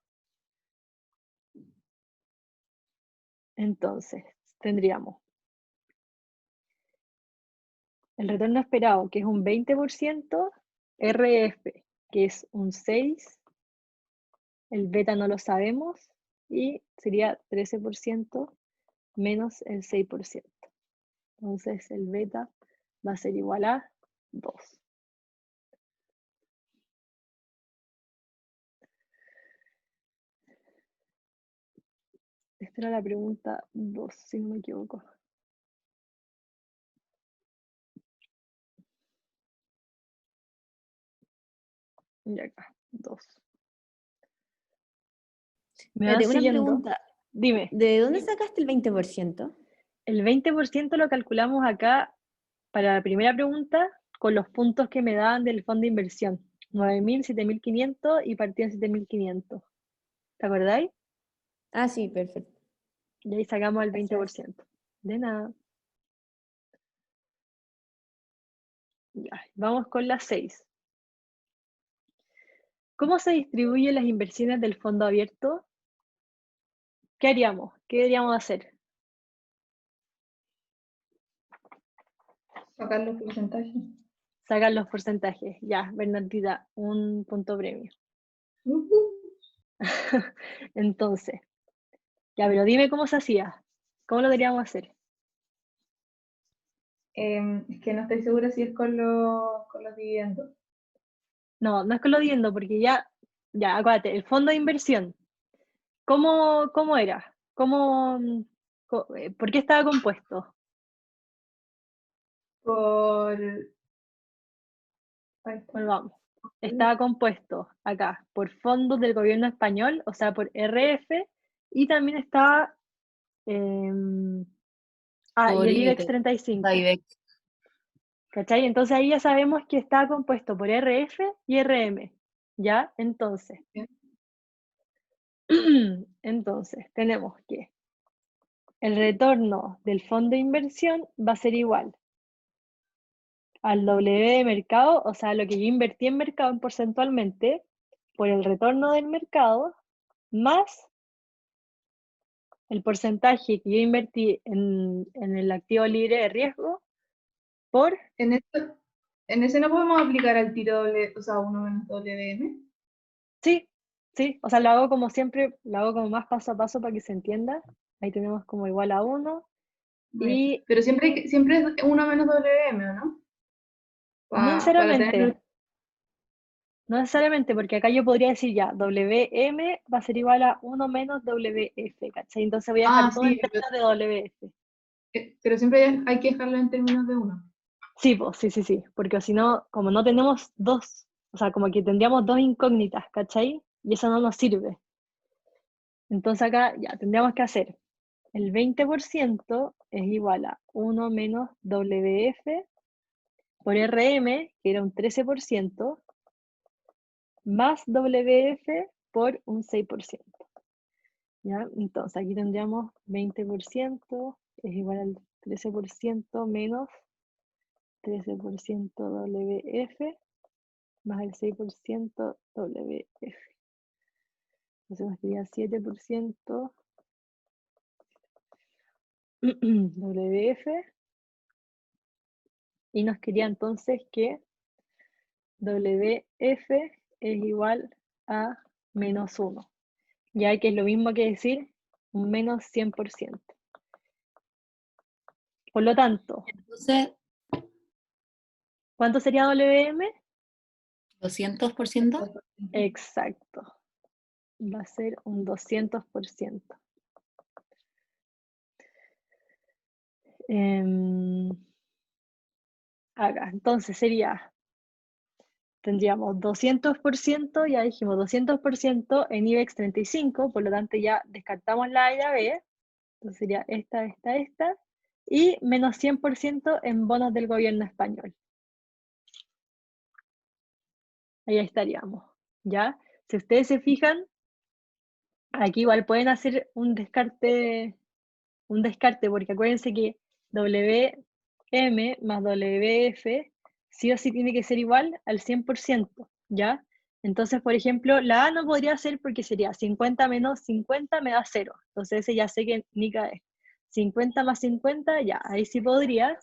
Entonces, tendríamos el retorno esperado, que es un 20%, RF, que es un 6%, el beta no lo sabemos, y sería 13% menos el 6%. Entonces, el beta va a ser igual a 2. Esta era la pregunta 2, si no me equivoco. Y acá, 2. ¿Me vas Espérate, una siguiendo? pregunta. Dime. ¿De dónde sacaste el 20%? El 20% lo calculamos acá para la primera pregunta con los puntos que me daban del fondo de inversión. 9.000, 7.500 y partida en 7.500. ¿Te acordáis? Ah, sí, perfecto. Y ahí sacamos el Gracias. 20%. De nada. Ya, vamos con la 6. ¿Cómo se distribuyen las inversiones del fondo abierto? ¿Qué haríamos? ¿Qué deberíamos hacer? Sacar los porcentajes. Sacar los porcentajes. Ya, Bernardita, un punto premio. Entonces, ya, pero dime cómo se hacía. ¿Cómo lo deberíamos hacer? Es que no estoy segura si es con los dividendos. No, no es con lo dividendo, porque ya, acuérdate, el fondo de inversión, ¿cómo era? ¿Por qué estaba compuesto? Bueno, vamos. Estaba compuesto acá por fondos del gobierno español, o sea, por RF, y también estaba y Por el IBEX IBEX, 35. IBEX. ¿Cachai? Entonces ahí ya sabemos que está compuesto por RF y RM. ¿Ya? Entonces. Entonces, tenemos que el retorno del fondo de inversión va a ser igual al W de mercado, o sea, lo que yo invertí en mercado porcentualmente, por el retorno del mercado, más el porcentaje que yo invertí en el activo libre de riesgo, por... En ese no podemos aplicar al tiro o sea, 1 menos WM. Sí, o sea, lo hago como siempre, lo hago como más paso a paso para que se entienda. Ahí tenemos como igual a 1. Y Pero siempre es 1 menos WM, ¿o no? no necesariamente. No necesariamente, porque acá yo podría decir ya, WM va a ser igual a 1 menos WF, ¿cachai? Entonces voy a dejar todo en términos de WF. Pero siempre hay que dejarlo en términos de 1. Sí, pues, sí, porque si no, como no tenemos dos, o sea, como que tendríamos dos incógnitas, ¿cachai? Y eso no nos sirve. Entonces acá ya tendríamos que hacer el 20% es igual a 1 menos WF por RM, que era un 13%, más WF por un 6%. ¿Ya? Entonces aquí tendríamos 20% es igual al 13% menos 13% WF más el 6% WF. Entonces nos quedaría 7% WF. Y nos quería entonces que WF es igual a menos 1. Ya que es lo mismo que decir un menos 100%. Por lo tanto, Entonces, ¿cuánto sería WM? 200%. Exacto. Va a ser un 200%. Acá, entonces tendríamos 200%, ya dijimos 200% en IBEX 35, por lo tanto ya descartamos la A y la B, entonces sería esta, y menos 100% en bonos del gobierno español. Ahí estaríamos, ¿ya? Si ustedes se fijan, aquí igual pueden hacer un descarte, porque acuérdense que WM más WF sí o sí tiene que ser igual al 100%, ¿ya? Entonces, por ejemplo, la A no podría ser porque sería 50 menos 50 me da 0. Entonces ese ya sé que ni cae. 50 más 50, ya, ahí sí podría.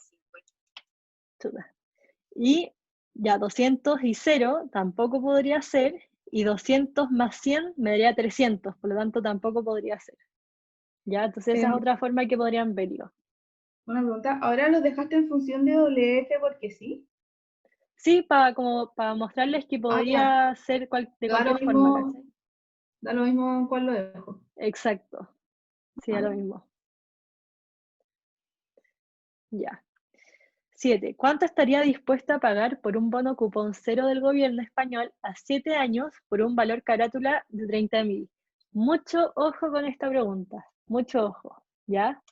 Y ya 200 y 0 tampoco podría ser. Y 200 más 100 me daría 300, por lo tanto tampoco podría ser. ¿Ya? Entonces esa es otra forma que podrían verlo. Una pregunta, ¿ahora los dejaste en función de WF porque sí? Sí, para mostrarles que podría ser de cualquier forma, ¿cachai? Da lo mismo en cuál lo dejo. Exacto. Sí, da lo mismo. Ya. 7. ¿Cuánto estaría dispuesta a pagar por un bono cupón cero del gobierno español a 7 años por un valor carátula de 30.000? Mucho ojo con esta pregunta. Mucho ojo. ¿Ya?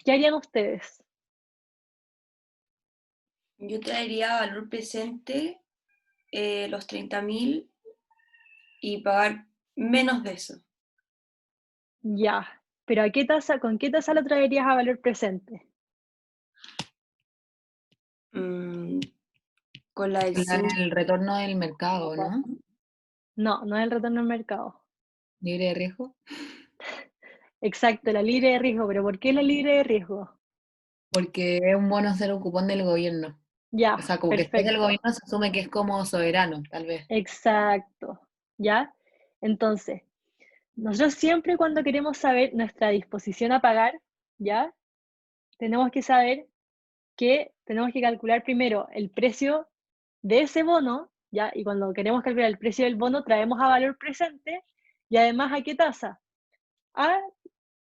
¿Qué harían ustedes? Yo traería valor presente los 30.000 y pagar menos de eso. Ya. ¿Pero a qué tasa, con qué tasa lo traerías a valor presente? Con la del El retorno del mercado, ¿no? No, no es el retorno al mercado. ¿Libre de riesgo? Exacto, la libre de riesgo. ¿Pero por qué la libre de riesgo? Porque es un bono cero cupón del gobierno. Ya, O sea, como que es del perfecto. gobierno se asume que es como soberano, tal vez. Exacto. ¿Ya? Entonces, nosotros siempre cuando queremos saber nuestra disposición a pagar, ¿ya? Tenemos que saber que tenemos que calcular primero el precio de ese bono, ¿ya? Y cuando queremos calcular el precio del bono, traemos a valor presente y además ¿a qué tasa? A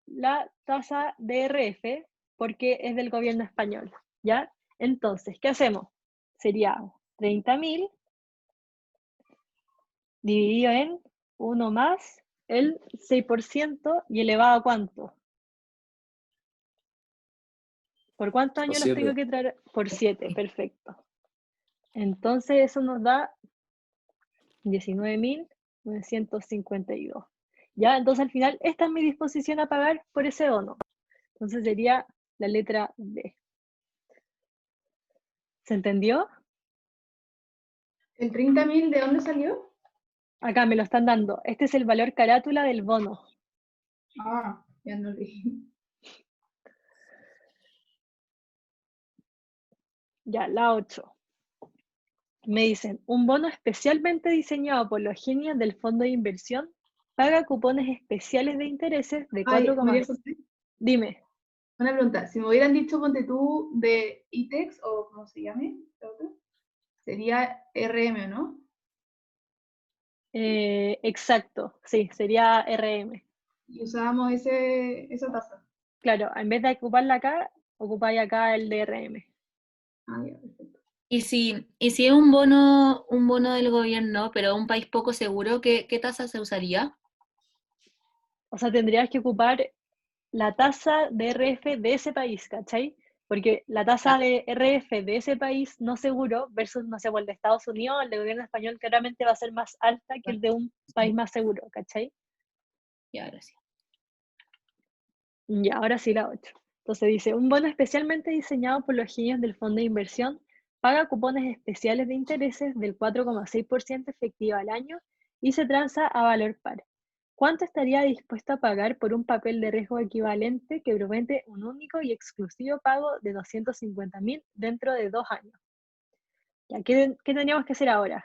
la tasa DRF, porque es del gobierno español, ¿ya? Entonces, ¿qué hacemos? Sería 30.000 dividido en 1 más el 6% y elevado a ¿cuánto? ¿Por cuántos años los tengo que traer? Por 7, perfecto. Entonces eso nos da 19.952. ¿Ya? Entonces al final esta es mi disposición a pagar por ese bono. Entonces sería la letra D. ¿Se entendió? ¿El 30.000 de dónde salió? Acá me lo están dando. Este es el valor carátula del bono. Ah, ya no leí. Ya, la 8. Me dicen, un bono especialmente diseñado por los genios del fondo de inversión paga cupones especiales de intereses de 4,5. Dime. Una pregunta, si me hubieran dicho, ponte tú, de ITEX, o como se llame, sería RM, ¿no? Exacto, sí, sería RM. Y usábamos esa tasa. Claro, en vez de ocuparla acá, ocupáis acá el DRM. Ah, ya, perfecto. Y si es un bono del gobierno, pero un país poco seguro, ¿qué tasa se usaría? O sea, tendrías que ocupar la tasa de RF de ese país, ¿cachai? Porque la tasa de RF de ese país no seguro versus, no sé, el de Estados Unidos, el del gobierno español, claramente va a ser más alta que el de un país más seguro, ¿cachai? Ya, gracias. Ya, ahora sí la 8. Entonces dice, un bono especialmente diseñado por los genios del fondo de inversión paga cupones especiales de intereses del 4,6% efectiva al año y se transa a valor par. ¿Cuánto estaría dispuesto a pagar por un papel de riesgo equivalente que promete un único y exclusivo pago de 250.000 dentro de 2 años? Ya, ¿qué tendríamos que hacer ahora?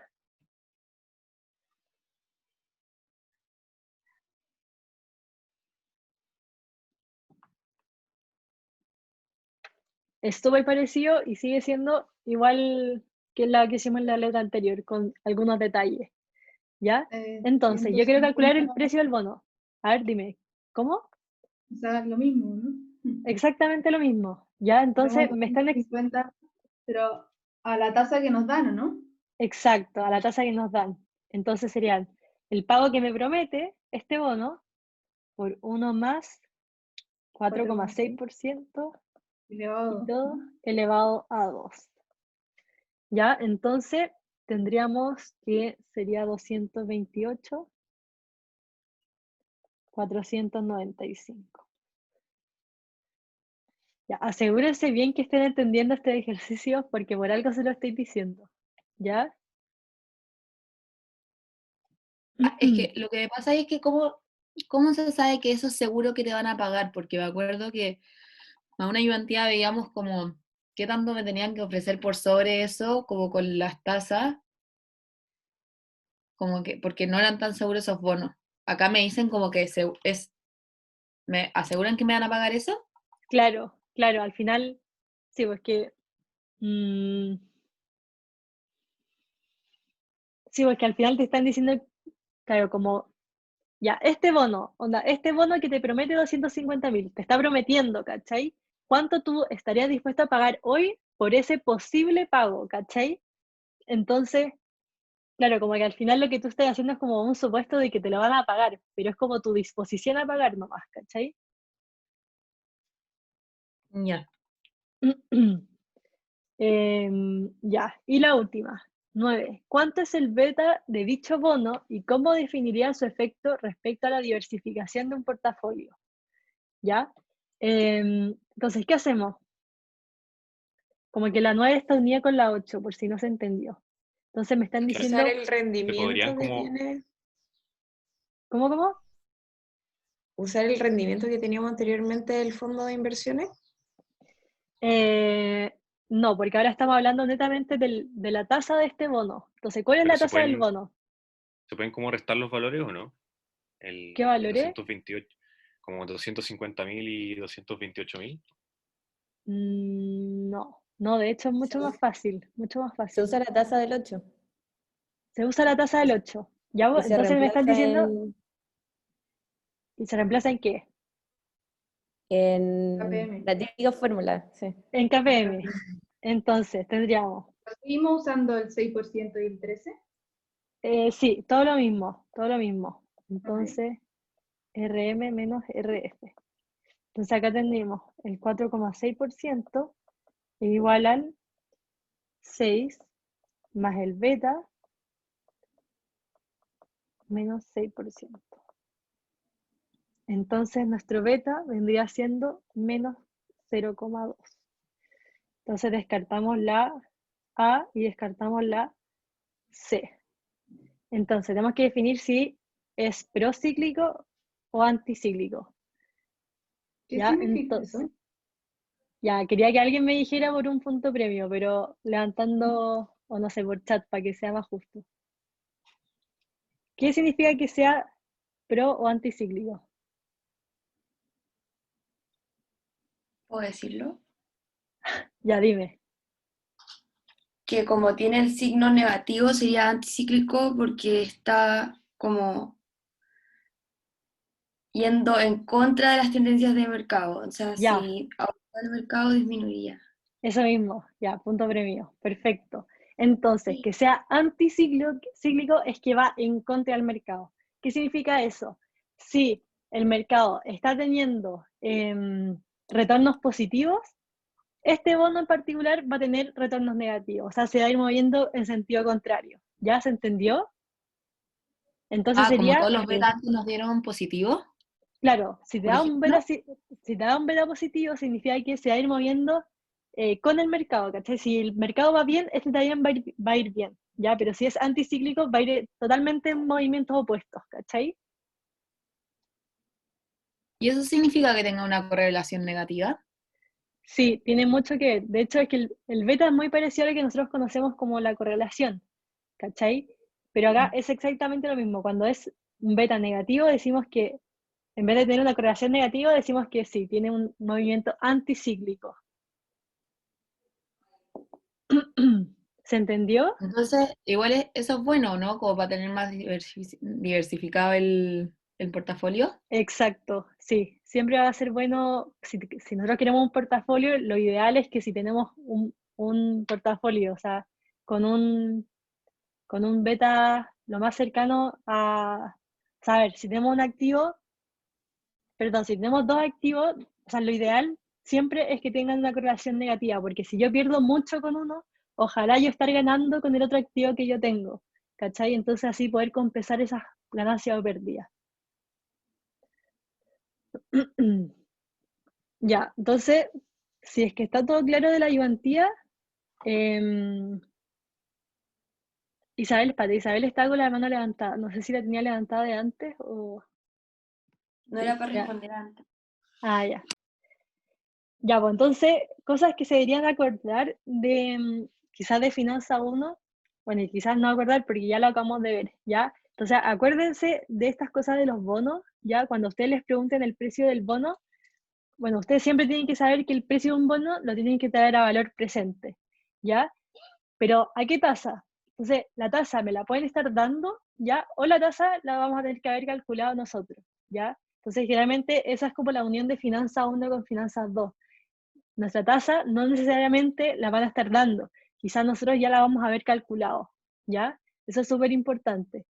Es súper parecido y sigue siendo igual que la que hicimos en la letra anterior, con algunos detalles, ¿ya? Entonces, yo quiero calcular el 150, precio del bono. A ver, dime, ¿cómo? o sea, lo mismo, ¿no? Exactamente lo mismo, ¿ya? Entonces, Tenemos me están... 250, pero a la tasa que nos dan, ¿o no? Exacto, a la tasa que nos dan. Entonces serían el pago que me promete este bono por 1 más 4,6% y elevado. todo elevado a 2. ¿Ya? Entonces tendríamos que sería 228, 495. Ya, asegúrense bien que estén entendiendo este ejercicio porque por algo se lo estoy diciendo. ¿Ya? Es que lo que me pasa es que ¿cómo se sabe que eso es seguro que te van a pagar? Porque me acuerdo que a una ayudantía veíamos como qué tanto me tenían que ofrecer por sobre eso, como con las tasas, como que, porque no eran tan seguros esos bonos. Acá me dicen como que ¿me aseguran que me van a pagar eso? Claro, claro, al final, sí, pues que... sí, porque al final te están diciendo, claro, como, ya, este bono, onda, este bono que te promete 250.000, te está prometiendo, ¿cachai? ¿Cuánto tú estarías dispuesto a pagar hoy por ese posible pago, ¿cachai? Entonces, claro, como que al final lo que tú estás haciendo es como un supuesto de que te lo van a pagar, pero es como tu disposición a pagar nomás, ¿cachai? Ya. Ya, y la última, 9. ¿Cuánto es el beta de dicho bono y cómo definiría su efecto respecto a la diversificación de un portafolio? ¿Ya? Entonces, ¿qué hacemos? Como que la 9 está unida con la 8, por si no se entendió. Entonces me están Claro. diciendo... Usar el rendimiento podrían que como- tiene, ¿Cómo? usar el rendimiento que teníamos anteriormente del fondo de inversiones. No, porque ahora estamos hablando netamente de la tasa de este bono. Entonces, ¿cuál es Pero la tasa del bono? ¿se pueden como restar los valores o no? ¿Qué El valores? 228, como 250.000 y 228.000. No, de hecho es mucho Se más fácil, mucho más Se fácil. usa la tasa del 8 Se usa la tasa del 8. ¿Ya? y se Entonces me están reemplaza diciendo, ¿y se reemplaza en qué? en KPM. la típica fórmula, sí. En KPM. Entonces tendríamos, ¿Seguimos usando el 6% y el 13%? sí, todo lo mismo, todo lo mismo. Entonces, RM menos RF. Entonces acá tendríamos el 4,6% es igual al 6 más el beta menos 6%. Entonces nuestro beta vendría siendo menos 0,2. Entonces descartamos la A y descartamos la C. Entonces tenemos que definir si es procíclico o anticíclico. ¿Qué ¿Ya? significa Entonces, eso? ya, quería que alguien me dijera por un punto premio, pero levantando, o no sé, por chat para que sea más justo. ¿Qué significa que sea pro o anticíclico? ¿Puedo decirlo? Ya, dime. Que como tiene el signo negativo sería anticíclico porque está como yendo en contra de las tendencias de mercado. O sea, Ya, si aumenta el mercado, disminuiría. eso mismo, ya, punto premio. Perfecto. Entonces, que sea anticíclico es que va en contra del mercado. ¿Qué significa eso? Si el mercado está teniendo retornos positivos, este bono en particular va a tener retornos negativos, o sea, se va a ir moviendo en sentido contrario. ¿Ya se entendió? Entonces Como sería, todos los betas antes nos dieron positivo. Claro, si te Por da un ejemplo, beta, si te da un beta positivo, significa que se va a ir moviendo con el mercado, ¿cachai? Si el mercado va bien, este también va a ir bien, ¿ya? Pero si es anticíclico, va a ir totalmente en movimientos opuestos, ¿cachai? ¿y eso significa que tenga una correlación negativa? Sí, tiene mucho que ver. De hecho, es que el beta es muy parecido a lo que nosotros conocemos como la correlación, ¿cachai? Pero acá es exactamente lo mismo. Cuando es un beta negativo, decimos que, en vez de tener una correlación negativa, decimos que sí, tiene un movimiento anticíclico. ¿Se entendió? Entonces, igual eso es bueno, ¿no? Como para tener más diversificado el portafolio. Exacto, sí. Siempre va a ser bueno, si nosotros queremos un portafolio, lo ideal es que si tenemos un portafolio, o sea, con un beta lo más cercano a saber, si tenemos un activo, perdón, si tenemos dos activos, o sea, lo ideal siempre es que tengan una correlación negativa, porque si yo pierdo mucho con uno, ojalá yo estar ganando con el otro activo que yo tengo, ¿cachai? Entonces así poder compensar esas ganancias o pérdidas. Ya, entonces, si es que está todo claro de la ayudantía, Isabel, espérate, Isabel está con la mano levantada. No sé si la tenía levantada de antes o... No era para Ya. responder antes. Ah, ya. Ya, pues entonces, cosas que se deberían acordar de quizás de Finanza 1, bueno, y quizás no acordar porque ya lo acabamos de ver, ¿ya? Entonces, acuérdense de estas cosas de los bonos, ¿ya? Cuando ustedes les pregunten el precio del bono, bueno, ustedes siempre tienen que saber que el precio de un bono lo tienen que traer a valor presente, ¿ya? Pero, ¿a qué tasa? Entonces, la tasa me la pueden estar dando, ¿ya? O la tasa la vamos a tener que haber calculado nosotros, ¿ya? Entonces, generalmente esa es como la unión de Finanza 1 con Finanzas 2. Nuestra tasa no necesariamente la van a estar dando, quizás nosotros ya la vamos a haber calculado, ¿ya? Eso es súper importante.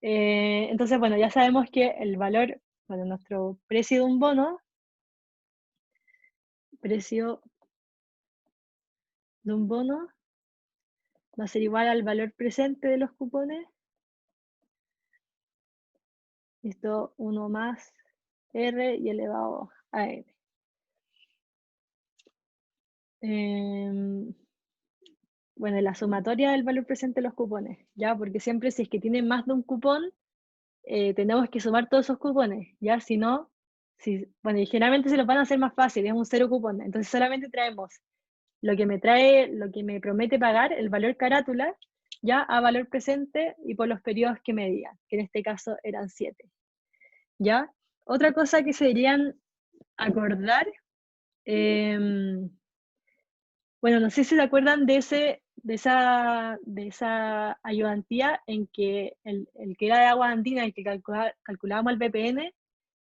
Entonces, bueno, ya sabemos que el valor, bueno, nuestro precio de un bono, precio de un bono va a ser igual al valor presente de los cupones. Esto 1 más R y elevado a N. Bueno, la sumatoria del valor presente de los cupones, ¿ya? Porque siempre si es que tiene más de un cupón, tenemos que sumar todos esos cupones, ¿ya? Si no, bueno, y generalmente se los van a hacer más fácil, es un cero cupón. Entonces solamente traemos lo que me promete pagar, el valor carátula, ya a valor presente y por los periodos que me digan, que en este caso eran 7, ¿ya? Otra cosa que se deberían acordar, bueno, no sé si se acuerdan de esa ayudantía en que el que era de agua andina, el que calculábamos el BPN,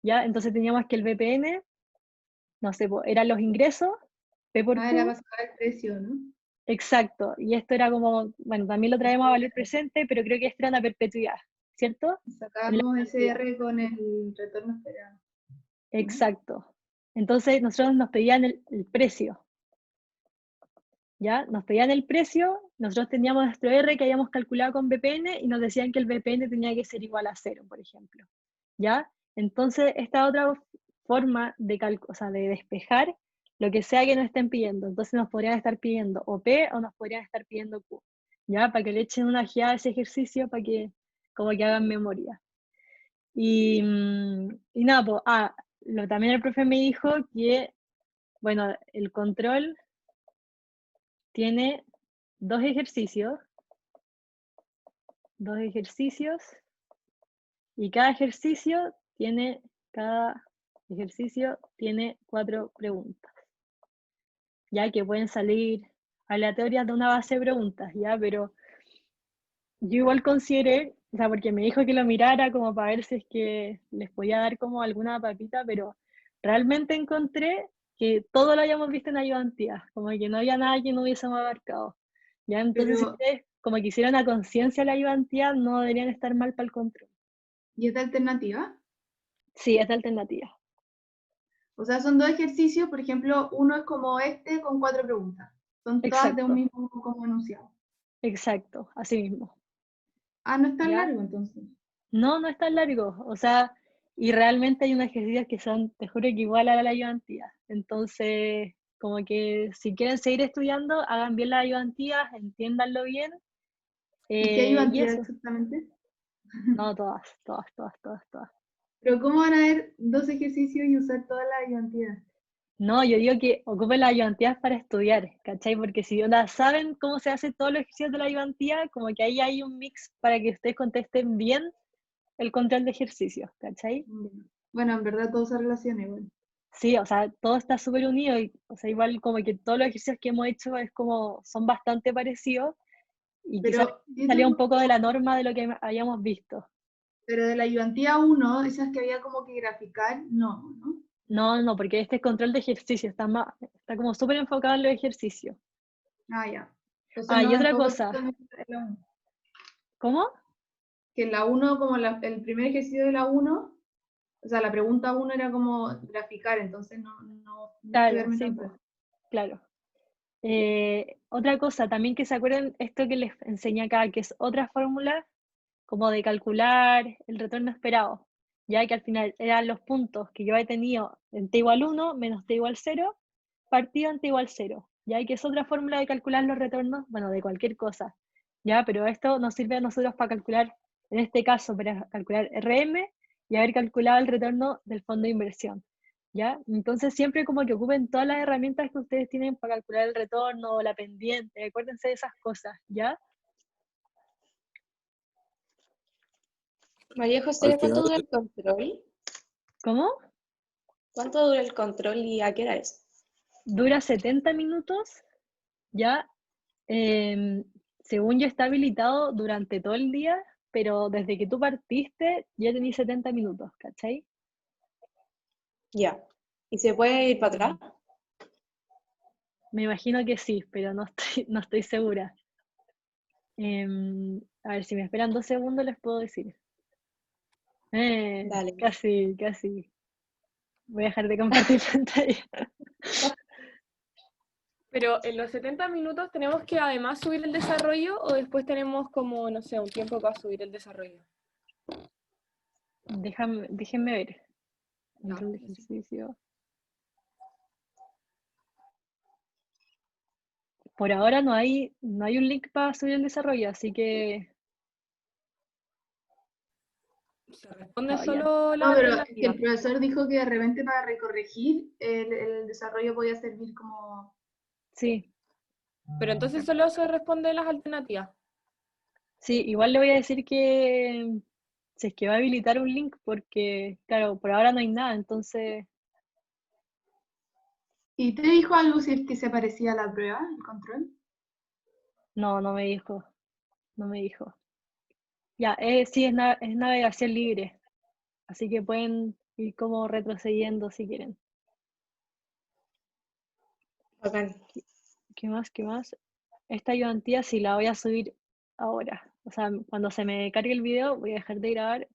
¿ya? Entonces teníamos que el BPN, no sé, eran los ingresos, P por Ah, era Q, para sacar el precio, ¿no? exacto, y esto era como, bueno, también lo traemos a valor presente, pero creo que esto era una perpetuidad, ¿cierto? En la Sacamos ese ayudantía. R con el retorno esperado. Exacto. Entonces nosotros nos pedían el precio, ¿ya? Nos pedían el precio, nosotros teníamos nuestro R que habíamos calculado con BPN y nos decían que el BPN tenía que ser igual a 0, por ejemplo, ¿ya? Entonces, esta otra forma de despejar lo que sea que nos estén pidiendo. Entonces nos podrían estar pidiendo o P o nos podrían estar pidiendo Q, ¿ya? Para que le echen una ojeada a ese ejercicio, para que como que hagan memoria. Y nada, pues, también el profe me dijo que, bueno, el control tiene dos ejercicios y cada ejercicio tiene 4 preguntas, ya que pueden salir aleatorias de una base de preguntas, ya, pero yo igual consideré, o sea, porque me dijo que lo mirara como para ver si es que les podía dar como alguna papita, pero realmente encontré que todo lo habíamos visto en ayudantía, como que no había nada que no hubiésemos abarcado. Ya, entonces si Pero, ustedes como que hicieron a conciencia la ayudantía, no deberían estar mal para el control. ¿y esta alternativa? Sí, esta alternativa. O sea, son dos ejercicios, por ejemplo, uno es como este con 4 preguntas. Son todas de un Exacto, mismo como enunciado. exacto, así mismo. Ah, no es tan ¿Ya? largo entonces. No, no es tan largo. O sea, y realmente hay unos ejercicios que son, te juro que igual a la ayudantía. Entonces, como que si quieren seguir estudiando, hagan bien las ayudantías, entiéndanlo bien. ¿Y qué Y ayudantía eso, exactamente? no, todas. Pero ¿cómo van a ver 2 ejercicios y usar todas las ayudantías? No, yo digo que ocupen las ayudantías para estudiar, ¿cachai? Porque si onda, saben cómo se hacen todos los ejercicios de la ayudantía, como que ahí hay un mix para que ustedes contesten bien el control de ejercicios, ¿cachai? Bueno, en verdad todo se relaciona igual. Sí, o sea, todo está súper unido y, o sea, igual como que todos los ejercicios que hemos hecho es como, son bastante parecidos y quizás Pero, yo salía un tengo- poco de la norma de lo que habíamos visto. pero de la ayudantía 1, esas que había como que graficar, no, ¿no? No, porque este es control de ejercicio, está como súper enfocado en los ejercicios. Ah, ya. Entonces Ah, no y me otra enfoco cosa, tanto en la 1. ¿cómo? Que en la 1, como el primer ejercicio de la 1, o sea, la pregunta 1 era como graficar, entonces no Claro, estudiarme sí, tanto pues, eso. claro. Otra cosa, también que se acuerden esto que les enseñé acá, que es otra fórmula como de calcular el retorno esperado, ya que al final eran los puntos que yo he tenido en t igual 1 menos t igual 0, partido en t igual 0, ya que es otra fórmula de calcular los retornos, bueno, de cualquier cosa, ya, pero esto nos sirve a nosotros para calcular, en este caso, para calcular RM y haber calculado el retorno del fondo de inversión. ¿Ya? Entonces siempre como que ocupen todas las herramientas que ustedes tienen para calcular el retorno o la pendiente, acuérdense de esas cosas, ¿ya? María Al José, ¿cuánto final, dura el control? ¿Cómo? ¿Cuánto dura el control y a qué hora es? Dura 70 minutos, ¿ya? Según yo está habilitado durante todo el día, pero desde que tú partiste ya tenías 70 minutos, ¿cachai? Ya. ¿Y se puede ir para atrás? Me imagino que sí, pero no estoy segura. A ver, si me esperan 2 segundos les puedo decir. Dale. Casi. Voy a dejar de compartir pantalla. Pero en los 70 minutos tenemos que además subir el desarrollo o después tenemos como, no sé, un tiempo para subir el desarrollo. Déjenme ver. Ya, Control de ejercicio. Por ahora no hay un link para subir el desarrollo, así que Se responde ya. solo la No, pero es que alternativa. el profesor dijo que de repente para recorregir el desarrollo podía servir como... Sí, Pero entonces solo se responde las alternativas. sí, igual le voy a decir que si es que va a habilitar un link, porque claro, por ahora no hay nada, entonces ¿Y te dijo algo si es que se parecía a la prueba, el control? no me dijo. Ya, sí, es navegación libre, así que pueden ir como retrocediendo si quieren. Bacán. ¿Qué más? Esta ayudantía sí la voy a subir ahora. O sea, cuando se me cargue el video voy a dejar de grabar